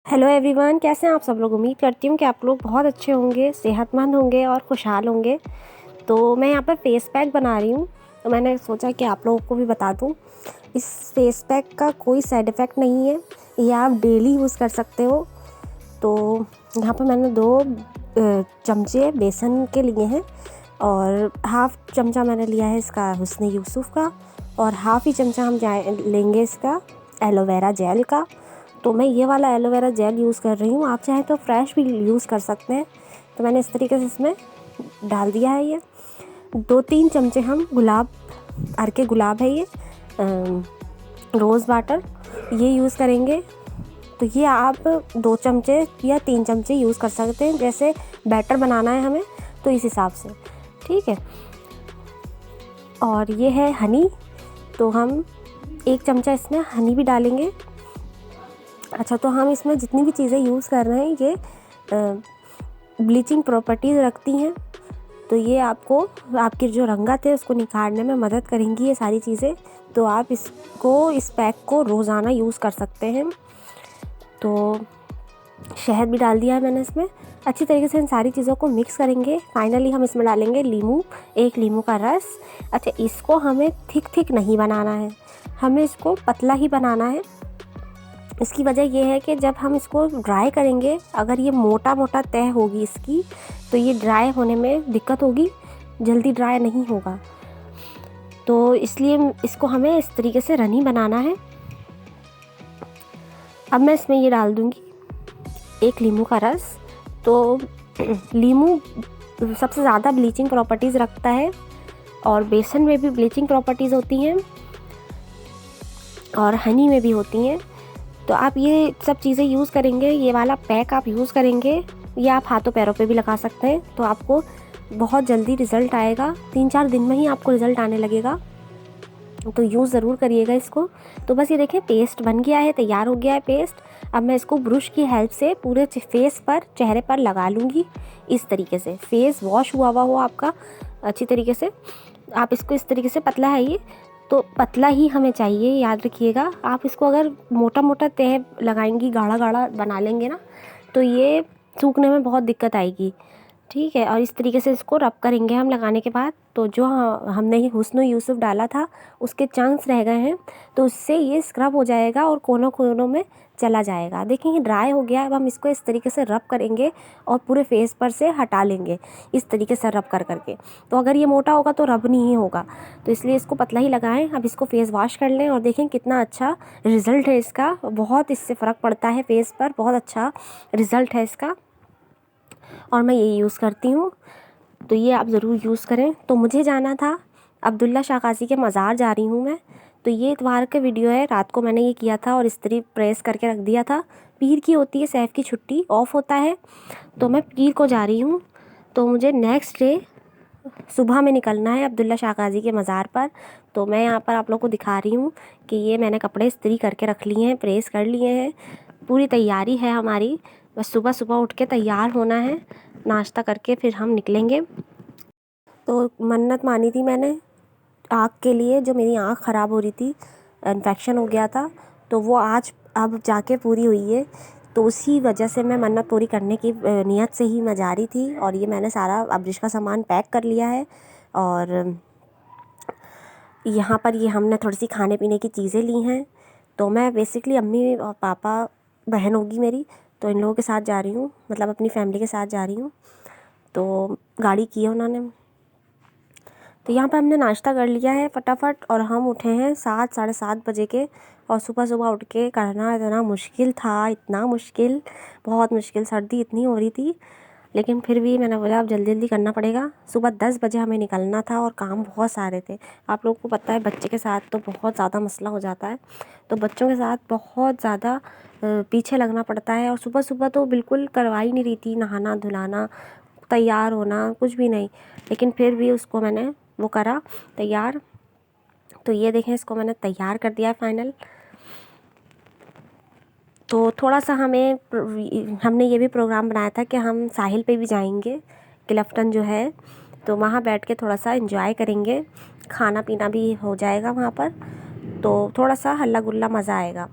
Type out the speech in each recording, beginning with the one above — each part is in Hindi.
हेलो एवरीवन, कैसे हैं आप सब लोग। उम्मीद करती हूँ कि आप लोग बहुत अच्छे होंगे, सेहतमंद होंगे और खुशहाल होंगे। तो मैं यहाँ पर फेस पैक बना रही हूँ, तो मैंने सोचा कि आप लोगों को भी बता दूँ। इस फेस पैक का कोई साइड इफ़ेक्ट नहीं है, ये आप डेली यूज़ कर सकते हो। तो यहाँ पर मैंने 2 चमचे बेसन के लिए हैं और हाफ़ चमचा मैंने लिया है इसका हुस्न यूसुफ़ का, और हाफ़ ही चमचा हम लेंगे इसका एलोवेरा जेल का। तो मैं ये वाला एलोवेरा जेल यूज़ कर रही हूँ, आप चाहें तो फ्रेश भी यूज़ कर सकते हैं। तो मैंने इस तरीके से इसमें डाल दिया है। ये 2-3 चमचे हम गुलाब है ये रोज़ वाटर ये यूज़ करेंगे। तो ये आप 2 चमचे या 3 चमचे यूज़ कर सकते हैं, जैसे बैटर बनाना है हमें तो इस हिसाब से, ठीक है। और ये है हनी, तो हम 1 चमचा इसमें हनी भी डालेंगे। अच्छा, तो हम इसमें जितनी भी चीज़ें यूज़ कर रहे हैं ये ब्लीचिंग प्रॉपर्टीज़ रखती हैं, तो ये आपको आपकी जो रंगत है उसको निखारने में मदद करेंगी ये सारी चीज़ें। तो आप इस पैक को रोज़ाना यूज़ कर सकते हैं। तो शहद भी डाल दिया है मैंने इसमें। अच्छी तरीके से इन सारी चीज़ों को मिक्स करेंगे। फाइनली हम इसमें डालेंगे नींबू, 1 नींबू का रस। अच्छा, इसको हमें थिक नहीं बनाना है, हमें इसको पतला ही बनाना है। इसकी वजह ये है कि जब हम इसको ड्राई करेंगे, अगर ये मोटा तह होगी इसकी, तो ये ड्राई होने में दिक्कत होगी, जल्दी ड्राई नहीं होगा। तो इसलिए इसको हमें इस तरीके से रनी बनाना है। अब मैं इसमें ये डाल दूँगी 1 नींबू का रस। तो नींबू सबसे ज़्यादा ब्लीचिंग प्रॉपर्टीज़ रखता है और बेसन में भी ब्लीचिंग प्रॉपर्टीज़ होती हैं और हनी में भी होती हैं। तो आप ये सब चीज़ें यूज़ करेंगे, ये वाला पैक आप यूज़ करेंगे, ये आप हाथों पैरों पे भी लगा सकते हैं, तो आपको बहुत जल्दी रिज़ल्ट आएगा। 3-4 दिन में ही आपको रिज़ल्ट आने लगेगा, तो यूज़ ज़रूर करिएगा इसको। तो बस ये देखें, पेस्ट बन गया है, तैयार हो गया है पेस्ट। अब मैं इसको ब्रश की हेल्प से पूरे फेस पर, चेहरे पर लगा लूँगी इस तरीके से। फेस वॉश हुआ हो आपका अच्छी तरीके से। आप इसको इस तरीके से, पतला है ये तो पतला ही हमें चाहिए, याद रखिएगा। आप इसको अगर मोटा तह लगाएंगी, गाढ़ा बना लेंगे ना, तो ये सूखने में बहुत दिक्कत आएगी, ठीक है। और इस तरीके से इसको रब करेंगे हम लगाने के बाद। तो जो हमने ये हुस्न यूसुफ़ डाला था उसके चंक्स रह गए हैं, तो उससे ये स्क्रब हो जाएगा और कोनों में चला जाएगा। देखिए ये ड्राई हो गया। अब हम इसको इस तरीके से रब करेंगे और पूरे फेस पर से हटा लेंगे इस तरीके से रब करके। तो अगर ये मोटा होगा तो रब नहीं होगा, तो इसलिए इसको पतला ही लगाएं। अब इसको फेस वॉश कर लें और देखें कितना अच्छा रिज़ल्ट है इसका। बहुत इससे फ़र्क पड़ता है फेस पर, बहुत अच्छा रिज़ल्ट है इसका और मैं ये यूज़ करती हूँ। तो ये आप ज़रूर यूज़ करें। तो मुझे जाना था, अब्दुल्ला शाह काज़ी के मज़ार जा रही हूँ मैं। तो ये इतवार का वीडियो है, रात को मैंने ये किया था और इस्त्री प्रेस करके रख दिया था। पीर की होती है, सैफ की छुट्टी ऑफ होता है, तो मैं पीर को जा रही हूँ। तो मुझे नेक्स्ट डे सुबह में निकलना है अब्दुल्ला शाह काज़ी के मज़ार पर। तो मैं यहाँ पर आप लोग को दिखा रही हूँ कि ये मैंने कपड़े इस्त्री करके रख लिए हैं, प्रेस कर लिए हैं, पूरी तैयारी है हमारी। बस सुबह उठ के तैयार होना है, नाश्ता करके फिर हम निकलेंगे। तो मन्नत मानी थी मैंने आँख के लिए, जो मेरी आँख ख़राब हो रही थी, इन्फेक्शन हो गया था, तो वो आज अब जाके पूरी हुई है। तो उसी वजह से मैं मन्नत पूरी करने की नियत से ही मैं जा रही थी। और ये मैंने सारा अब्रिश का सामान पैक कर लिया है। और यहाँ पर ये हमने थोड़ी सी खाने पीने की चीज़ें ली हैं। तो मैं बेसिकली अम्मी और पापा, बहन होगी मेरी, तो इन लोगों के साथ जा रही हूँ, मतलब अपनी फैमिली के साथ जा रही हूँ। तो गाड़ी की है उन्होंने। तो यहाँ पर हमने नाश्ता कर लिया है फटाफट, और हम उठे हैं 7, साढ़े 7 बजे के। और सुबह उठ के करना इतना मुश्किल था, इतना मुश्किल, बहुत मुश्किल। सर्दी इतनी हो रही थी, लेकिन फिर भी मैंने बोला अब जल्दी जल्दी करना पड़ेगा। सुबह 10 बजे हमें निकलना था और काम बहुत सारे थे। आप लोगों को पता है बच्चे के साथ तो बहुत ज़्यादा मसला हो जाता है, तो बच्चों के साथ बहुत ज़्यादा पीछे लगना पड़ता है। और सुबह तो बिल्कुल करवा ही नहीं रही थी, नहाना धुलाना, तैयार होना, कुछ भी नहीं। लेकिन फिर भी उसको मैंने वो करा तैयार। तो ये देखें, इसको मैंने तैयार कर दिया है फाइनल। तो थोड़ा सा हमने ये भी प्रोग्राम बनाया था कि हम साहिल पे भी जाएंगे, क्लिफ्टन जो है, तो वहाँ बैठ के थोड़ा सा एंजॉय करेंगे, खाना पीना भी हो जाएगा वहाँ पर, तो थोड़ा सा हल्ला गुल्ला मज़ा आएगा।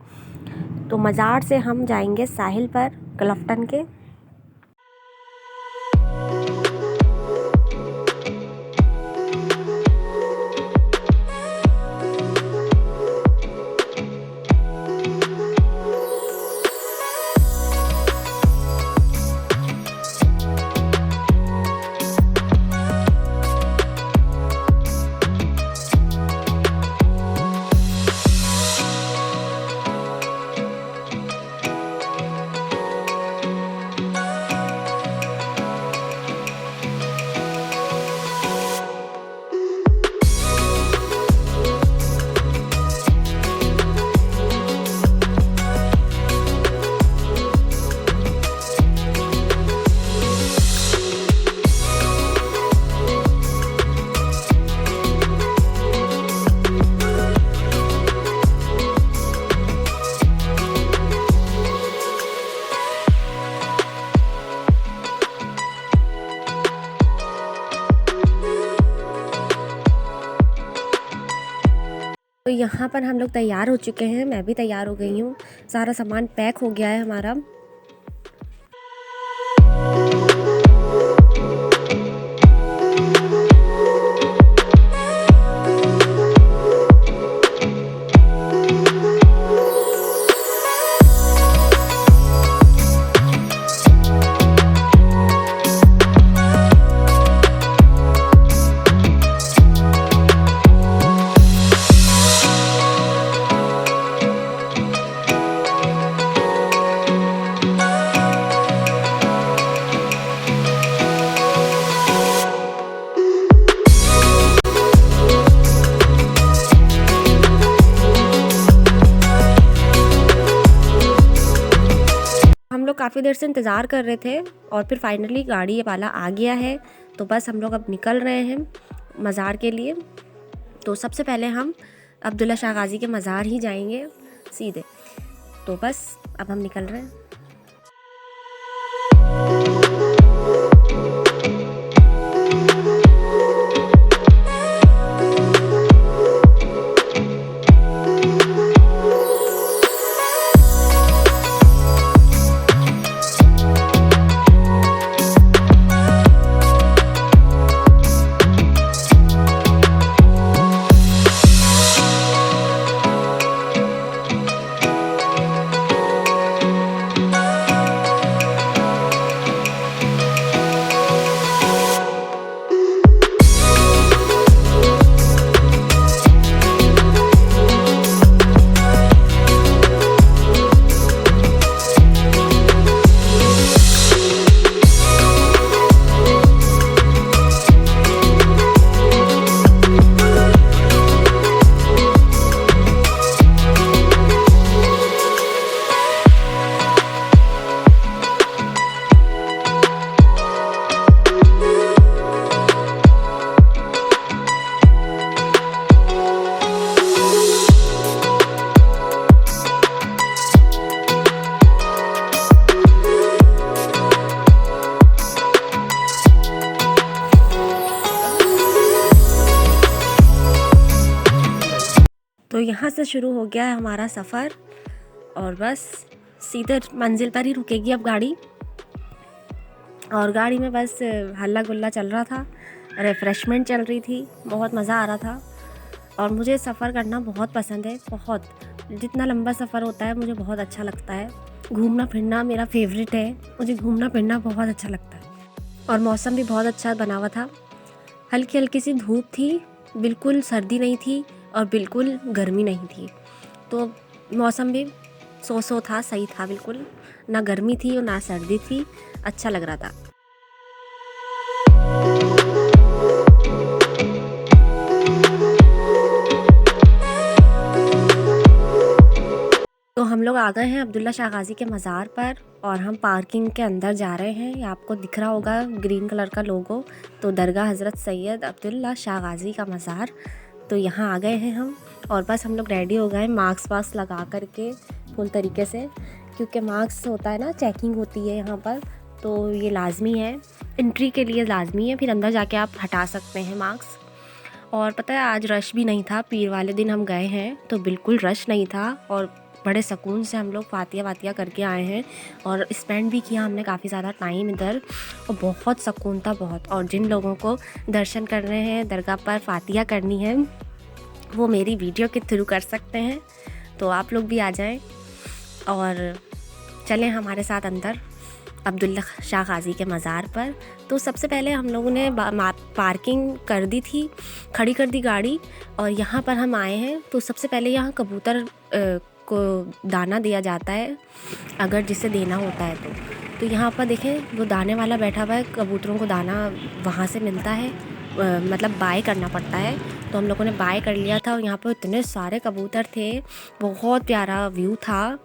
तो मज़ार से हम जाएंगे साहिल पर क्लफ्टन के। तो यहाँ पर हम लोग तैयार हो चुके हैं, मैं भी तैयार हो गई हूँ, सारा सामान पैक हो गया है हमारा। हम लोग काफ़ी देर से इंतज़ार कर रहे थे और फिर फाइनली गाड़ी वाला आ गया है। तो बस हम लोग अब निकल रहे हैं मज़ार के लिए। तो सबसे पहले हम अब्दुल्ला शाह गाज़ी के मज़ार ही जाएंगे सीधे। तो बस अब हम निकल रहे हैं। तो यहाँ से शुरू हो गया है हमारा सफ़र और बस सीधे मंजिल पर ही रुकेगी अब गाड़ी। और गाड़ी में बस हल्ला गुल्ला चल रहा था, रिफ़्रेशमेंट चल रही थी, बहुत मज़ा आ रहा था। और मुझे सफ़र करना बहुत पसंद है, बहुत। जितना लंबा सफ़र होता है मुझे बहुत अच्छा लगता है। घूमना फिरना मेरा फेवरेट है, मुझे घूमना फिरना बहुत अच्छा लगता है। और मौसम भी बहुत अच्छा बना हुआ था, हल्की हल्की सी धूप थी, बिल्कुल सर्दी नहीं थी और बिल्कुल गर्मी नहीं थी। तो मौसम भी सो था, सही था, बिल्कुल ना गर्मी थी और ना सर्दी थी, अच्छा लग रहा था। तो हम लोग आ गए हैं अब्दुल्ला शाह गाज़ी के मज़ार पर और हम पार्किंग के अंदर जा रहे हैं। ये आपको दिख रहा होगा ग्रीन कलर का लोगो, तो दरगाह हज़रत सैयद अब्दुल्ला शाह गाज़ी का मज़ार। तो यहाँ आ गए हैं हम और बस हम लोग रेडी हो गए मास्क वास्क लगा करके फुल तरीके से, क्योंकि मास्क होता है ना, चेकिंग होती है यहाँ पर, तो ये लाजमी है, एंट्री के लिए लाजमी है, फिर अंदर जाके आप हटा सकते हैं मास्क। और पता है आज रश भी नहीं था, पीर वाले दिन हम गए हैं तो बिल्कुल रश नहीं था और बड़े सुकून से हम लोग फातिया वातिया करके आए हैं और स्पेंड भी किया हमने काफ़ी ज़्यादा टाइम इधर, और बहुत सुकून था बहुत। और जिन लोगों को दर्शन करने हैं, दरगाह पर फातिया करनी है, वो मेरी वीडियो के थ्रू कर सकते हैं। तो आप लोग भी आ जाएं और चलें हमारे साथ अंदर अब्दुल्ला शाह गाज़ी के मज़ार पर। तो सबसे पहले हम लोगों ने पार्किंग कर दी थी, खड़ी कर दी गाड़ी, और यहाँ पर हम आए हैं। तो सबसे पहले यहाँ कबूतर को दाना दिया जाता है, अगर जिसे देना होता है तो यहाँ पर देखें वो दाने वाला बैठा हुआ है, कबूतरों को दाना वहाँ से मिलता है, मतलब बाय करना पड़ता है। तो हम लोगों ने बाय कर लिया था, और यहाँ पर इतने सारे कबूतर थे, बहुत प्यारा व्यू था।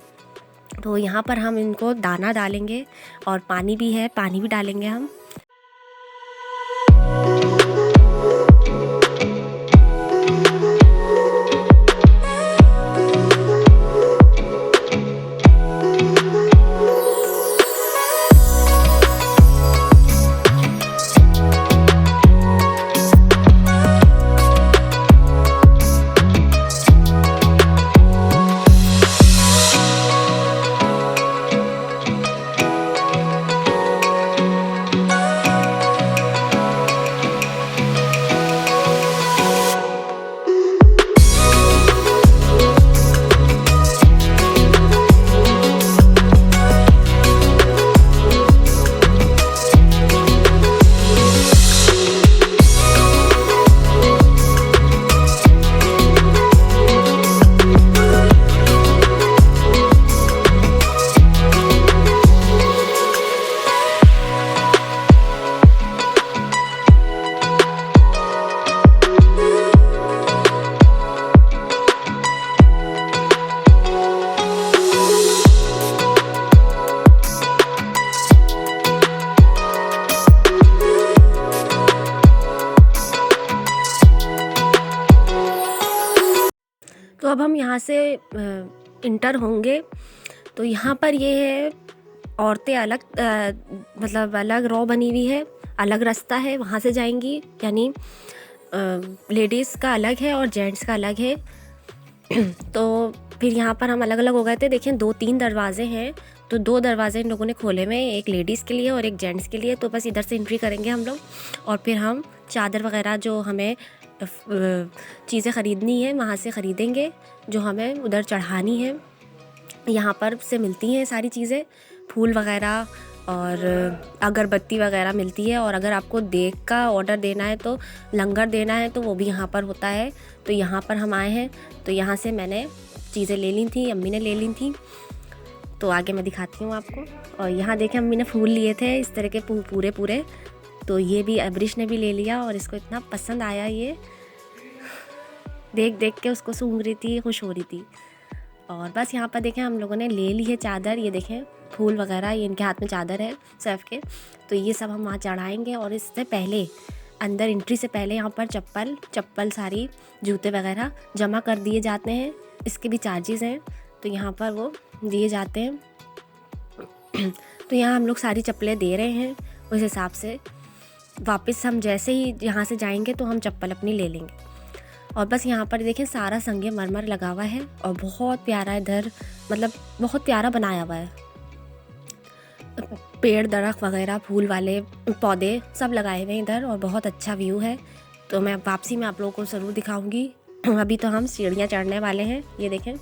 तो यहाँ पर हम इनको दाना डालेंगे, और पानी भी है, पानी भी डालेंगे हम। तो अब हम यहाँ से इंटर होंगे। तो यहाँ पर ये है, औरतें अलग मतलब अलग रो बनी हुई है, अलग रास्ता है, वहाँ से जाएंगी, यानी लेडीज़ का अलग है और जेंट्स का अलग है। तो फिर यहाँ पर हम अलग अलग हो गए थे। देखें 2-3 दरवाजे हैं, तो 2 दरवाजे इन लोगों ने खोले हुए हैं, एक लेडीज़ के लिए और एक जेंट्स के लिए। तो बस इधर से एंट्री करेंगे हम लोग, और फिर हम चादर वगैरह जो हमें चीज़ें ख़रीदनी है वहाँ से ख़रीदेंगे, जो हमें उधर चढ़ानी है। यहाँ पर से मिलती हैं सारी चीज़ें, फूल वगैरह और अगरबत्ती वगैरह मिलती है। और अगर आपको देग का ऑर्डर देना है, तो लंगर देना है, तो वो भी यहाँ पर होता है। तो यहाँ पर हम आए हैं, तो यहाँ से मैंने चीज़ें ले ली थी, अम्मी ने ले ली थी। तो आगे मैं दिखाती हूँ आपको। और यहाँ देखें अम्मी ने फूल लिए थे इस तरह के पूरे। तो ये भी अब्रिश ने भी ले लिया, और इसको इतना पसंद आया, ये देख के उसको सूंघ रही थी, खुश हो रही थी। और बस यहाँ पर देखें हम लोगों ने ले ली है चादर, ये देखें फूल वगैरह, ये इनके हाथ में चादर है सर्फ के। तो ये सब हम वहाँ चढ़ाएंगे। और इससे पहले अंदर एंट्री से पहले यहाँ पर चप्पल सारी जूते वगैरह जमा कर दिए जाते हैं, इसके भी चार्जेस हैं, तो यहाँ पर वो दिए जाते हैं। तो यहाँ हम लोग सारी चप्पलें दे रहे हैं, उस हिसाब से वापस हम जैसे ही यहाँ से जाएंगे तो हम चप्पल अपनी ले लेंगे। और बस यहाँ पर देखें सारा संगे मरमर लगा हुआ है, और बहुत प्यारा इधर, मतलब बहुत प्यारा बनाया हुआ है, पेड़ दरख्त वगैरह फूल वाले पौधे सब लगाए हुए हैं इधर, और बहुत अच्छा व्यू है। तो मैं वापसी में आप लोगों को ज़रूर दिखाऊंगी। अभी तो हम सीढ़ियाँ चढ़ने वाले हैं, ये देखें।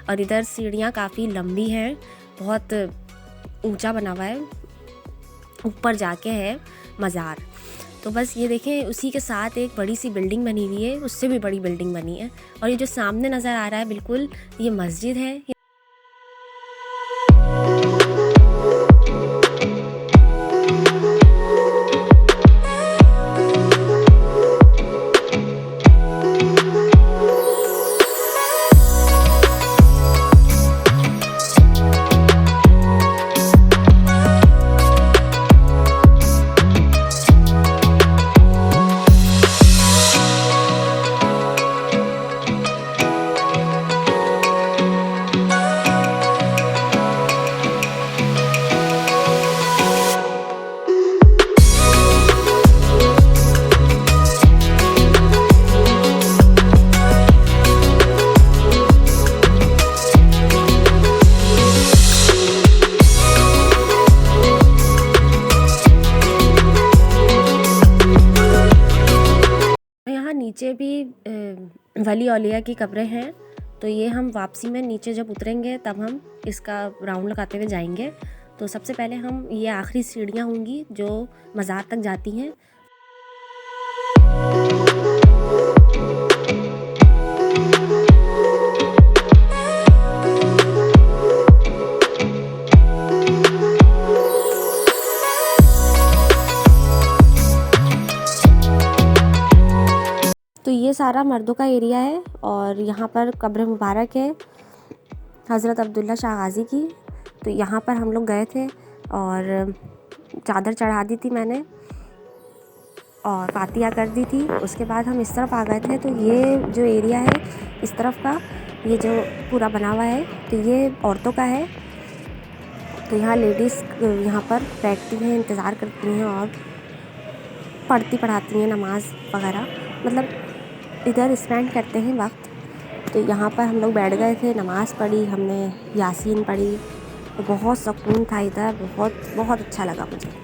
और इधर सीढ़ियाँ काफ़ी लंबी हैं, बहुत ऊंचा बना हुआ है, ऊपर जाके है मज़ार। तो बस ये देखें उसी के साथ एक बड़ी सी बिल्डिंग बनी हुई है, उससे भी बड़ी बिल्डिंग बनी है। और ये जो सामने नज़र आ रहा है बिल्कुल, ये मस्जिद है। नीचे भी वली औलिया की कब्रें हैं, तो ये हम वापसी में नीचे जब उतरेंगे तब हम इसका राउंड लगाते हुए जाएंगे। तो सबसे पहले हम ये आखिरी सीढ़ियाँ होंगी जो मज़ार तक जाती हैं। तो ये सारा मर्दों का एरिया है और यहाँ पर कब्र मुबारक है हज़रत अब्दुल्ला शाह गाज़ी की। तो यहाँ पर हम लोग गए थे और चादर चढ़ा दी थी मैंने और फातिहा कर दी थी। उसके बाद हम इस तरफ आ गए थे। तो ये जो एरिया है इस तरफ का, ये जो पूरा बना हुआ है, तो ये औरतों का है। तो यहाँ लेडीज़ यहाँ पर बैठती हैं, इंतज़ार करती हैं और पढ़ाती हैं नमाज वगैरह, मतलब इधर स्पेंड करते हैं वक्त। तो यहाँ पर हम लोग बैठ गए थे, नमाज़ पढ़ी हमने, यासीन पढ़ी, तो बहुत सुकून था इधर, बहुत अच्छा लगा मुझे।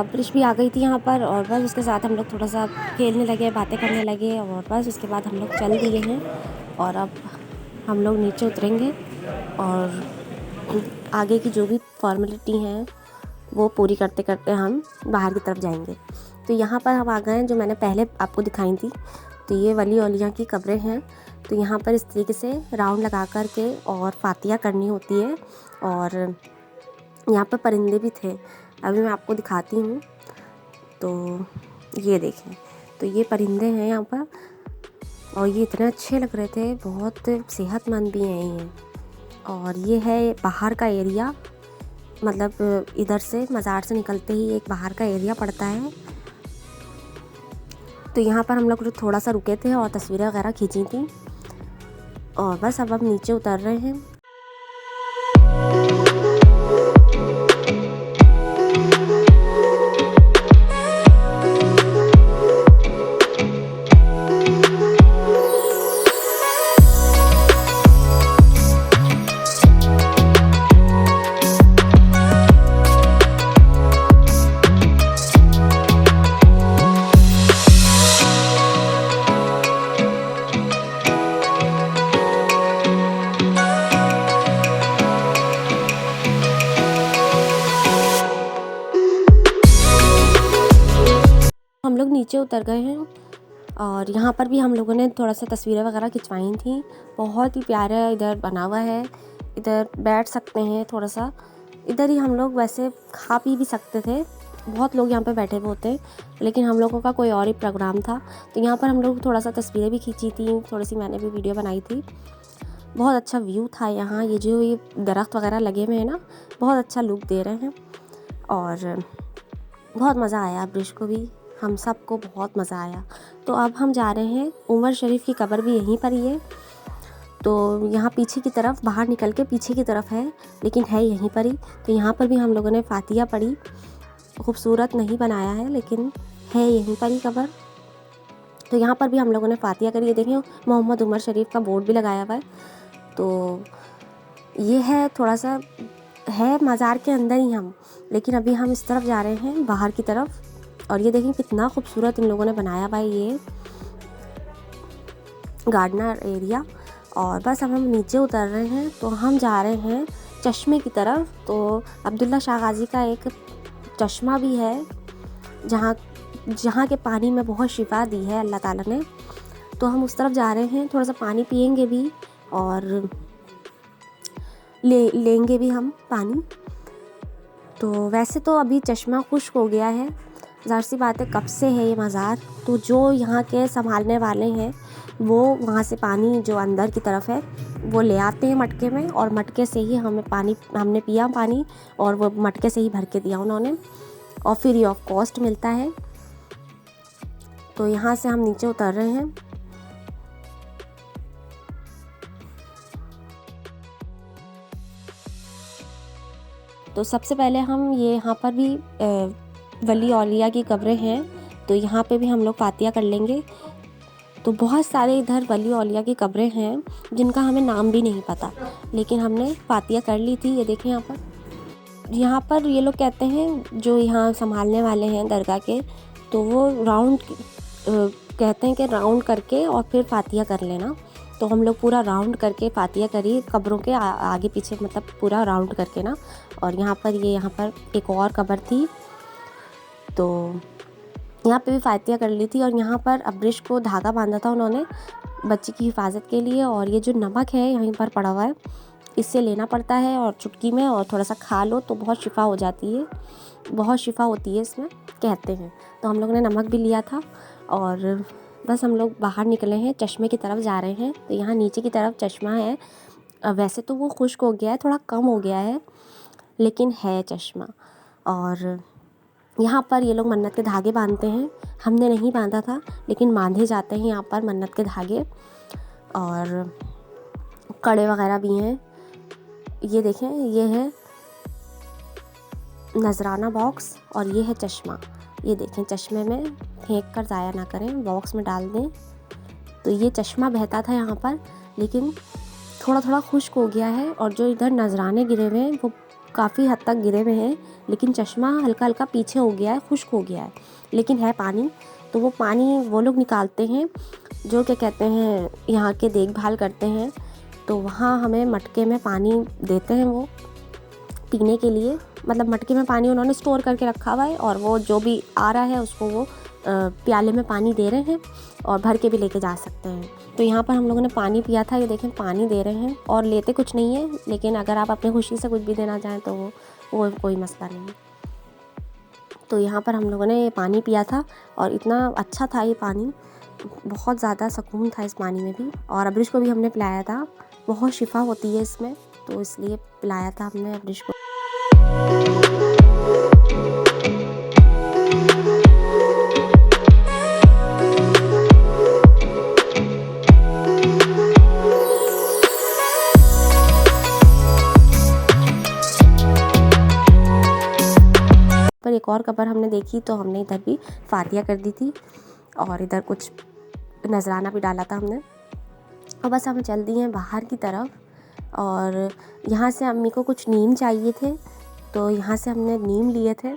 अब्रिश भी आ गई थी यहाँ पर और बस उसके साथ हम लोग थोड़ा सा खेलने लगे, बातें करने लगे और बस उसके बाद हम लोग चल दिए हैं। और अब हम लोग नीचे उतरेंगे और आगे की जो भी फॉर्मेलिटी हैं वो पूरी करते करते हम बाहर की तरफ जाएंगे। तो यहाँ पर हम आ गए हैं जो मैंने पहले आपको दिखाई थी। तो ये वली औलिया की कब्रें हैं। तो यहाँ पर इस तरीके से राउंड लगा कर के और फातिहा करनी होती है। और यहाँ पर परिंदे भी थे, अभी मैं आपको दिखाती हूँ। तो ये देखें, तो ये परिंदे हैं यहाँ पर और ये इतने अच्छे लग रहे थे, बहुत सेहतमंद भी हैं ये। और ये है बाहर का एरिया, मतलब इधर से मज़ार से निकलते ही एक बाहर का एरिया पड़ता है। तो यहाँ पर हम लोग थोड़ा सा रुके थे और तस्वीरें वगैरह खींची थी और बस अब हम नीचे उतर रहे हैं। हम लोग नीचे उतर गए हैं और यहाँ पर भी हम लोगों ने थोड़ा सा तस्वीरें वगैरह खिंचवाई थी। बहुत ही प्यारा इधर बना हुआ है, इधर बैठ सकते हैं थोड़ा सा। इधर ही हम लोग वैसे खा पी भी सकते थे, बहुत लोग यहाँ पे बैठे हुए होते हैं, लेकिन हम लोगों का कोई और ही प्रोग्राम था। तो यहाँ पर हम लोग थोड़ा सा तस्वीरें भी खींची थी, थोड़ी सी मैंने भी वीडियो बनाई थी। बहुत अच्छा व्यू था यहाँ, ये जो ये दरख्त वगैरह लगे हुए हैं ना, बहुत अच्छा लुक दे रहे हैं और बहुत मज़ा आया। ब्रिज को भी, हम सब को बहुत मज़ा आया। तो अब हम जा रहे हैं, उमर शरीफ की कब्र भी यहीं पर ही है। तो यहाँ पीछे की तरफ, बाहर निकल के पीछे की तरफ है, लेकिन है यहीं पर ही। तो यहाँ पर भी हम लोगों ने फातिहा पढ़ी। खूबसूरत नहीं बनाया है लेकिन है यहीं पर ही कब्र। तो यहाँ पर भी हम लोगों ने फातिहा करी। ये देखें, मोहम्मद उमर शरीफ का बोर्ड भी लगाया हुआ है। तो ये है, थोड़ा सा है मज़ार के अंदर ही हम, लेकिन अभी हम इस तरफ जा रहे हैं बाहर की तरफ। और ये देखें कितना खूबसूरत इन लोगों ने बनाया भाई, ये गार्डनर एरिया। और बस अब हम नीचे उतर रहे हैं। तो हम जा रहे हैं चश्मे की तरफ। तो अब्दुल्ला शाह गाज़ी का एक चश्मा भी है जहाँ के पानी में बहुत शिफा दी है अल्लाह ताला ने। तो हम उस तरफ जा रहे हैं, थोड़ा सा पानी पिएंगे भी और लेंगे भी हम पानी। तो वैसे तो अभी चश्मा खुश्क हो गया है, ज़ाहिर सी बात है कब से है ये मज़ार। तो जो यहाँ के संभालने वाले हैं वो वहाँ से पानी जो अंदर की तरफ है वो ले आते हैं मटके में, और मटके से ही हमने पिया पानी, और वो मटके से ही भर के दिया उन्होंने, और फ्री ऑफ कॉस्ट मिलता है। तो यहाँ से हम नीचे उतर रहे हैं। तो सबसे पहले हम यहाँ पर भी वली औलिया की कब्रें हैं, तो यहाँ पे भी हम लोग फातिया कर लेंगे। तो बहुत सारे इधर वली औलिया की कब्रें हैं जिनका हमें नाम भी नहीं पता, लेकिन हमने फातिया कर ली थी। ये देखें यहाँ पर ये लोग कहते हैं जो यहाँ संभालने वाले हैं दरगाह के, तो वो राउंड कहते हैं कि राउंड करके और फिर फातिया कर लेना। तो हम लोग पूरा राउंड करके फातिया करी कब्रों के आगे पीछे, मतलब पूरा राउंड करके ना। और यहाँ पर एक और कब्र थी, तो यहाँ पे भी फातिया कर ली थी। और यहाँ पर अब्रिश को धागा बांधा था उन्होंने बच्ची की हिफाजत के लिए। और ये जो नमक है यहीं पर पड़ा हुआ है, इससे लेना पड़ता है और चुटकी में, और थोड़ा सा खा लो तो बहुत शिफा हो जाती है, बहुत शिफा होती है इसमें कहते हैं। तो हम लोग ने नमक भी लिया था, और बस हम लोग बाहर निकले हैं, चश्मे की तरफ जा रहे हैं। तो यहाँ नीचे की तरफ चश्मा है, वैसे तो वो खुश्क हो गया है, थोड़ा कम हो गया है, लेकिन है चश्मा। और यहाँ पर ये लोग मन्नत के धागे बांधते हैं, हमने नहीं बांधा था लेकिन बांधे जाते हैं यहाँ पर मन्नत के धागे। और कड़े वगैरह भी हैं। ये देखें, ये है नजराना बॉक्स, और ये है चश्मा। ये देखें, चश्मे में फेंक कर ज़ाया ना करें, बॉक्स में डाल दें। तो ये चश्मा बहता था यहाँ पर, लेकिन थोड़ा थोड़ा खुश्क हो गया है। और जो इधर नजराने गिरे हुए हैं वो काफ़ी हद तक गिरे हुए हैं, लेकिन चश्मा हल्का हल्का पीछे हो गया है, खुश्क हो गया है, लेकिन है पानी। तो वो पानी वो लोग निकालते हैं जो क्या कहते हैं यहाँ के देखभाल करते हैं। तो वहाँ हमें मटके में पानी देते हैं वो पीने के लिए, मतलब मटके में पानी उन्होंने स्टोर करके रखा हुआ है, और वो जो भी आ रहा है उसको वो प्याले में पानी दे रहे हैं, और भर के भी लेके जा सकते हैं। तो यहाँ पर हम लोगों ने पानी पिया था। ये देखें, पानी दे रहे हैं, और लेते कुछ नहीं है, लेकिन अगर आप अपनी खुशी से कुछ भी देना चाहें तो वो कोई मसला नहीं है। तो यहाँ पर हम लोगों ने ये पानी पिया था, और इतना अच्छा था ये पानी, बहुत ज़्यादा सुकून था इस पानी में भी। और अब्रिश को भी हमने पिलाया था, बहुत शिफा होती है इसमें, तो इसलिए पिलाया था हमने अब्रिश को। पर एक और कब्र हमने देखी, तो हमने इधर भी फातिया कर दी थी, और इधर कुछ नजराना भी डाला था हमने। और बस हम चल दिए हैं बाहर की तरफ। और यहाँ से अम्मी को कुछ नीम चाहिए थे, तो यहाँ से हमने नीम लिए थे।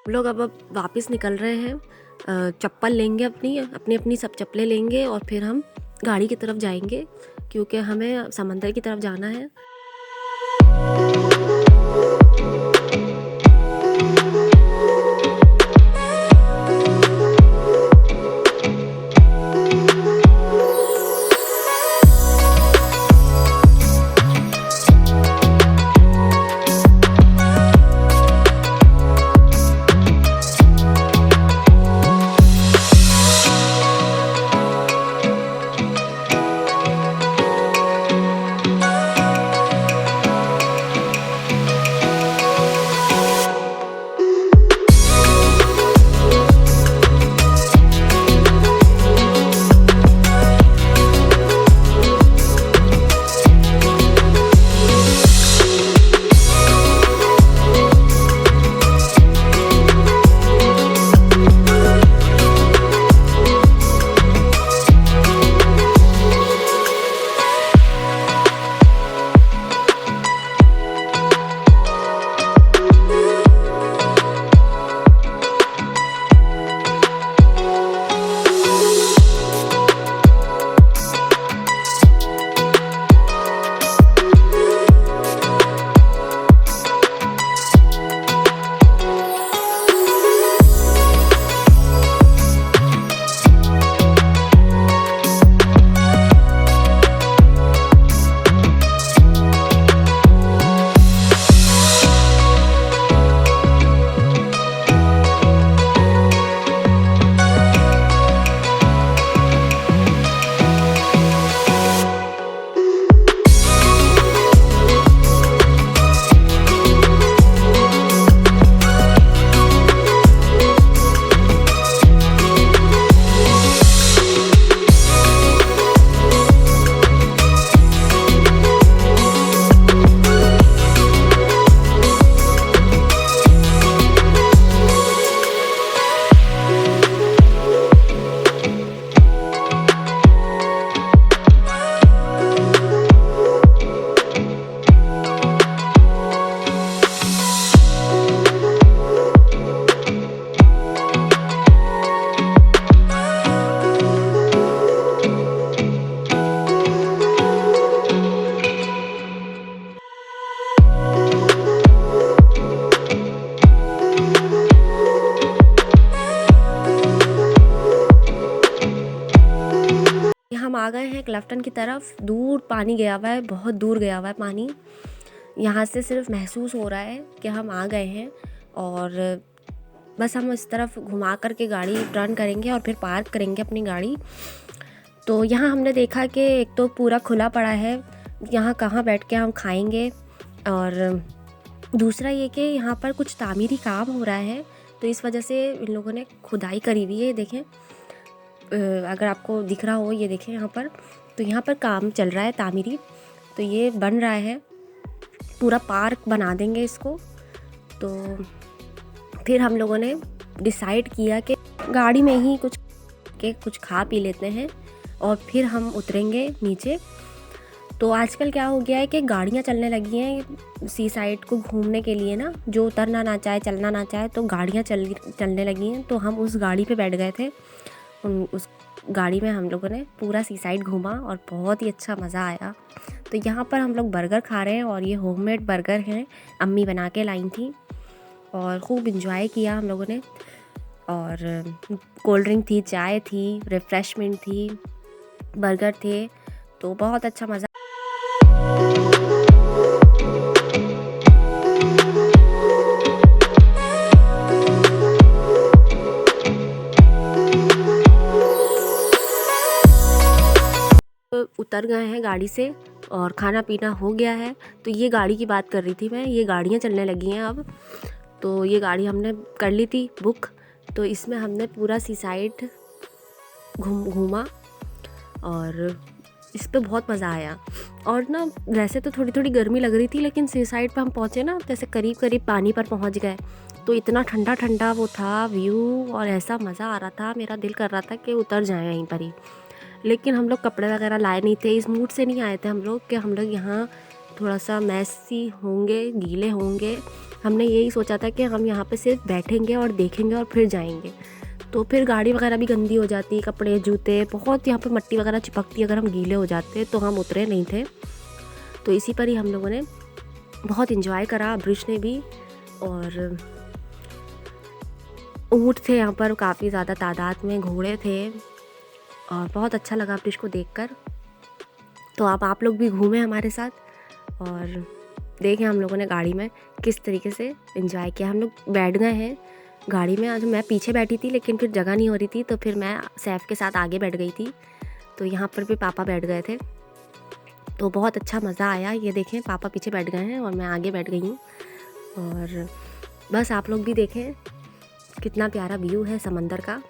लोग अब वापस निकल रहे हैं। चप्पल लेंगे अपनी अपनी सब चप्पलें लेंगे, और फिर हम गाड़ी की तरफ जाएंगे, क्योंकि हमें समंदर की तरफ जाना है। आ गए हैं क्लफ्टन की तरफ। दूर पानी गया हुआ है, बहुत दूर गया हुआ है पानी। यहाँ से सिर्फ महसूस हो रहा है कि हम आ गए हैं और बस हम इस तरफ घुमा कर के गाड़ी टर्न करेंगे और फिर पार्क करेंगे अपनी गाड़ी। तो यहाँ हमने देखा कि एक तो पूरा खुला पड़ा है, यहाँ कहाँ बैठ के हम खाएंगे, और दूसरा ये कि यहाँ पर कुछ तामीरी काम हो रहा है, तो इस वजह से इन लोगों ने खुदाई करी हुई है। देखें, अगर आपको दिख रहा हो, ये देखें यहाँ पर, तो यहाँ पर काम चल रहा है तामीरी। तो ये बन रहा है, पूरा पार्क बना देंगे इसको। तो फिर हम लोगों ने डिसाइड किया कि गाड़ी में ही कुछ खा पी लेते हैं और फिर हम उतरेंगे नीचे। तो आजकल क्या हो गया है कि गाड़ियाँ चलने लगी हैं सी साइड को घूमने के लिए ना, जो उतरना ना चाहे, चलना ना चाहे, तो गाड़ियाँ चलने लगी हैं। तो हम उस गाड़ी पे बैठ गए थे। उस गाड़ी में हम लोगों ने पूरा सी साइड घूमा और बहुत ही अच्छा मज़ा आया। तो यहाँ पर हम लोग बर्गर खा रहे हैं और ये होममेड बर्गर हैं, अम्मी बना के लाई थी और खूब इंजॉय किया हम लोगों ने। और कोल्ड ड्रिंक थी, चाय थी, रिफ़्रेशमेंट थी, बर्गर थे, तो बहुत अच्छा मज़ा। उतर गए हैं गाड़ी से और खाना पीना हो गया है। तो ये गाड़ी की बात कर रही थी मैं, ये गाड़ियाँ चलने लगी हैं अब। तो ये गाड़ी हमने कर ली थी बुक, तो इसमें हमने पूरा सी साइड घूमा और इस पे बहुत मज़ा आया। और ना वैसे तो थोड़ी थोड़ी गर्मी लग रही थी, लेकिन सी साइड पे हम पहुँचे ना, जैसे करीब करीब पानी पर पहुँच गए, तो इतना ठंडा ठंडा वो था व्यू और ऐसा मज़ा आ रहा था, मेरा दिल कर रहा था कि उतर जाएं यहीं पर ही। लेकिन हम लोग कपड़े वगैरह लाए नहीं थे, इस मूड से नहीं आए थे हम लोग कि हम लोग यहाँ थोड़ा सा मैसी होंगे, गीले होंगे। हमने यही सोचा था कि हम यहाँ पे सिर्फ बैठेंगे और देखेंगे और फिर जाएंगे। तो फिर गाड़ी वगैरह भी गंदी हो जाती, कपड़े जूते बहुत यहाँ पे मट्टी वगैरह चिपकती, अगर हम गीले हो जाते, तो हम उतरे नहीं थे। तो इसी पर ही हम लोगों ने बहुत इन्जॉय करा, ब्रिज ने भी। और ऊँट थे यहाँ पर काफ़ी ज़्यादा तादाद में, घोड़े थे और बहुत अच्छा लगा ब्रिज को देखकर। तो अब आप लोग भी घूमें हमारे साथ और देखें हम लोगों ने गाड़ी में किस तरीके से एंजॉय किया। हम लोग बैठ गए हैं गाड़ी में। आज मैं पीछे बैठी थी, लेकिन फिर जगह नहीं हो रही थी, तो फिर मैं सैफ के साथ आगे बैठ गई थी। तो यहाँ पर भी पापा बैठ गए थे, तो बहुत अच्छा मज़ा आया। ये देखें, पापा पीछे बैठ गए हैं और मैं आगे बैठ गई हूँ। और बस आप लोग भी देखें कितना प्यारा व्यू है समंदर का।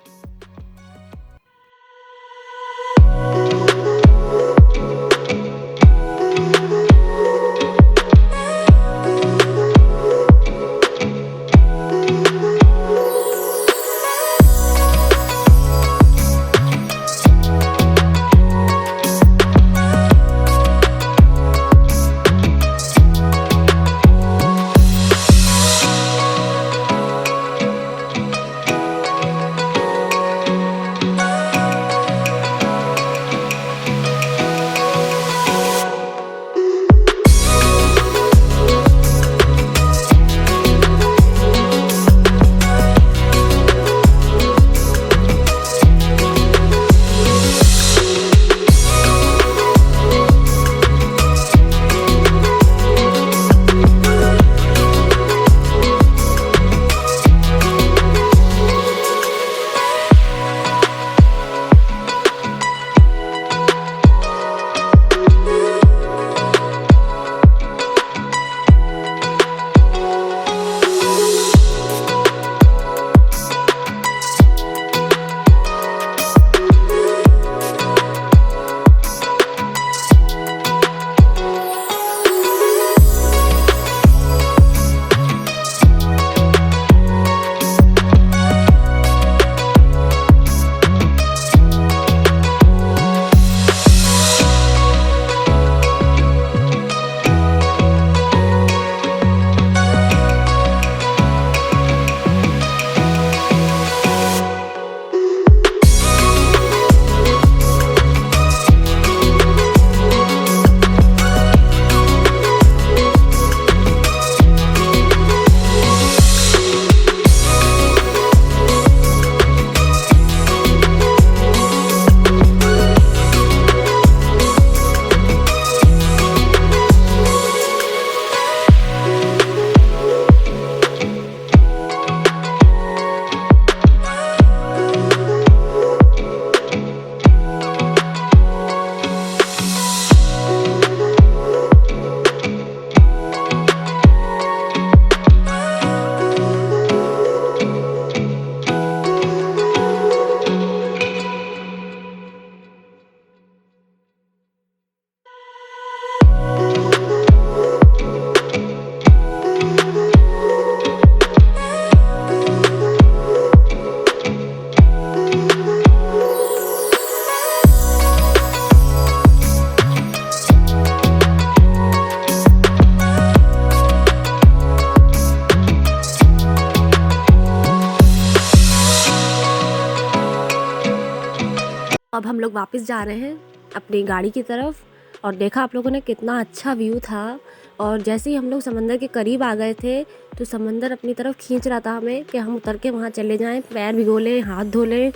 अब हम लोग वापस जा रहे हैं अपनी गाड़ी की तरफ। और देखा आप लोगों ने कितना अच्छा व्यू था। और जैसे ही हम लोग समंदर के करीब आ गए थे तो समंदर अपनी तरफ खींच रहा था हमें कि हम उतर के वहाँ चले जाएं, पैर भिगो लें, हाथ धो लें।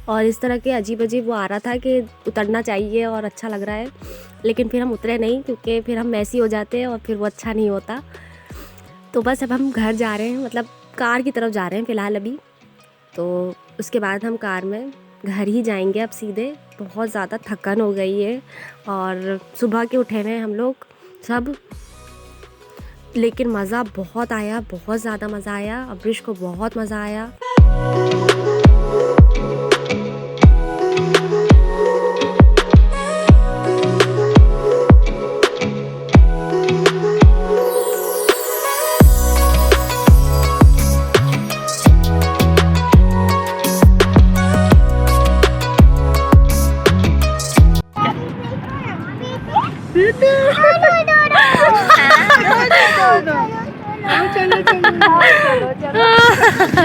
और इस तरह के अजीब अजीब वो आ रहा था कि उतरना चाहिए और अच्छा लग रहा है, लेकिन फिर हम उतरे नहीं क्योंकि फिर हम मैसी हो जाते हैं और फिर वो अच्छा नहीं होता। तो बस अब हम घर जा रहे हैं, मतलब कार की तरफ जा रहे हैं फ़िलहाल अभी। तो उसके बाद हम कार में घर ही जाएंगे अब सीधे। बहुत ज़्यादा थकान हो गई है और सुबह के उठे हुए हम लोग सब, लेकिन मज़ा बहुत आया, बहुत ज़्यादा मज़ा आया। अब्रिश को बहुत मज़ा आया।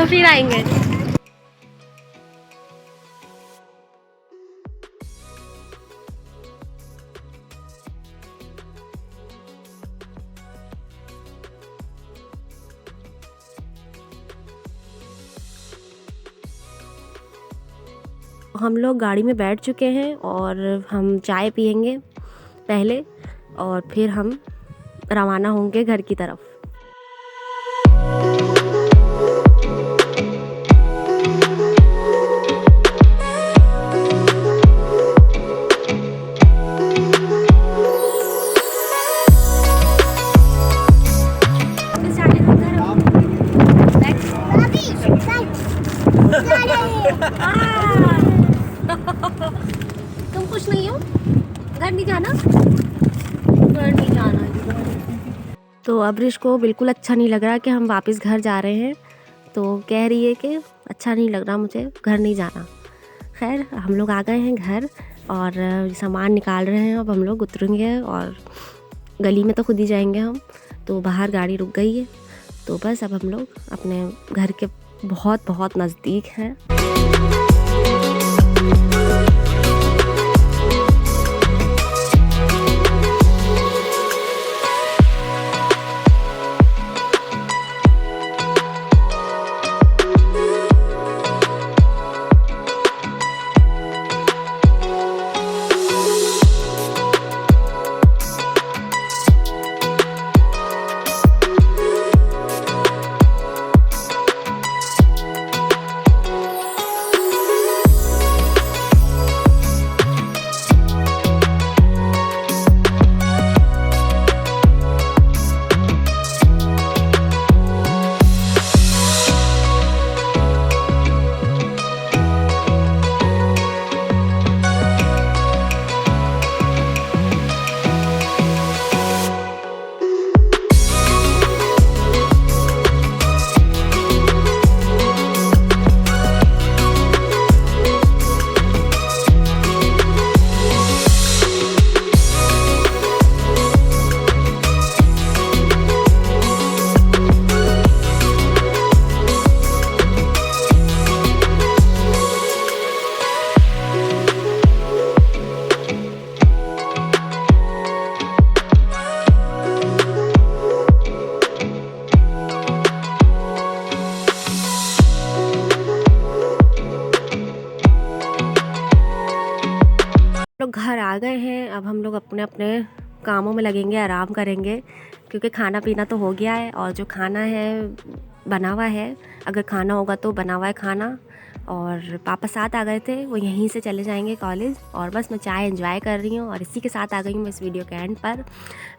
फिर आएंगे। हम लोग गाड़ी में बैठ चुके हैं और हम चाय पियेंगे पहले और फिर हम रवाना होंगे घर की तरफ। तुम खुश नहीं हो? घर नहीं जाना? घर नहीं जाना। तो अब्रिश को बिल्कुल अच्छा नहीं लग रहा कि हम वापस घर जा रहे हैं। तो कह रही है कि अच्छा नहीं लग रहा मुझे, घर नहीं जाना। खैर हम लोग आ गए हैं घर और सामान निकाल रहे हैं। अब हम लोग उतरेंगे और गली में तो खुद ही जाएंगे हम। तो बाहर गाड़ी रुक गई है। तो बस अब हम लोग अपने घर के बहुत बहुत नज़दीक हैं। लोग घर आ गए हैं। अब हम लोग अपने अपने कामों में लगेंगे, आराम करेंगे क्योंकि खाना पीना तो हो गया है और जो खाना है बना हुआ है। अगर खाना होगा तो बना हुआ है खाना। और पापा साथ आ गए थे, वो यहीं से चले जाएंगे कॉलेज। और बस मैं चाय एंजॉय कर रही हूँ और इसी के साथ आ गई हूँ मैं इस वीडियो के एंड पर।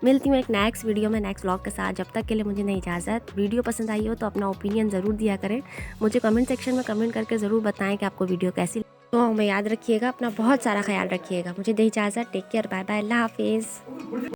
मिलती हूँ एक नेक्स्ट वीडियो में, नेक्स्ट व्लॉग के साथ। जब तक के लिए मुझे नहीं इजाज़त। वीडियो पसंद आई हो तो अपना ओपिनियन ज़रूर दिया करें। मुझे कमेंट सेक्शन में कमेंट करके ज़रूर बताएं कि आपको वीडियो कैसी। तो हमें याद रखिएगा, अपना बहुत सारा ख्याल रखिएगा। मुझे दे इजाज़त। टेक केयर, बाय बाय, अल्लाह हाफिज़।